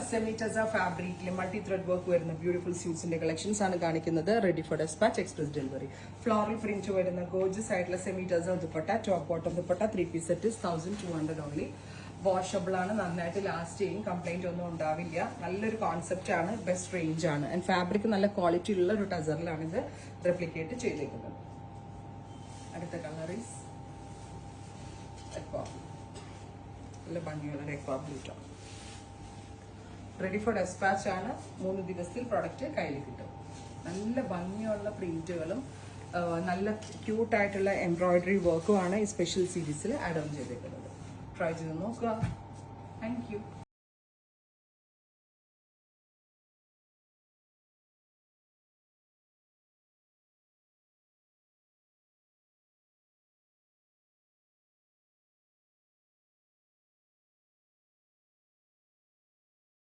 Semi tussar ഫാബ്രിക്കിൽ multi thread work വരുന്ന beautiful സ്യൂട്ട്സിന്റെ കളക്ഷൻസ് ആണ് കാണിക്കുന്നത്. Ready for despatch, express delivery. Floral print വരുന്ന ഗോർജസ് ആയിട്ടുള്ള semi tussar dupatta, top bottom dupatta, 3 piece set 1200 only. Washable ആണ്, നന്നായിട്ട് ലാസ്റ്റ് ചെയ്യും, കംപ്ലൈന്റ് ഒന്നും ഉണ്ടാവില്ല. നല്ലൊരു കോൺസെപ്റ്റ് ആണ്, ബെസ്റ്റ് റേഞ്ച് ആണ്. ആൻഡ് ഫാബ്രിക് നല്ല ക്വാളിറ്റി ഉള്ള ഒരു ടസറിലാണ് ഇത് റെപ്ലിക്കേറ്റ് ചെയ്തേക്കുന്നത്. അടുത്ത കളർ ഈസ് നല്ല ഭംഗിയുള്ള aqua blue. Ready for despatch ആണ്. 3 ദിവസത്തിൽ പ്രൊഡക്റ്റ് കയ്യിൽ കിട്ടും. നല്ല ഭംഗിയുള്ള പ്രിന്റുകളും നല്ല ക്യൂട്ടായിട്ടുള്ള എംബ്രോയിഡറി വർക്കുമാണ് ഈ സ്പെഷ്യൽ സീരീസിൽ ആഡ് ഓൺ ചെയ്തേക്കുന്നത്. ട്രൈ ചെയ്ത് നോക്കുക. Thank you.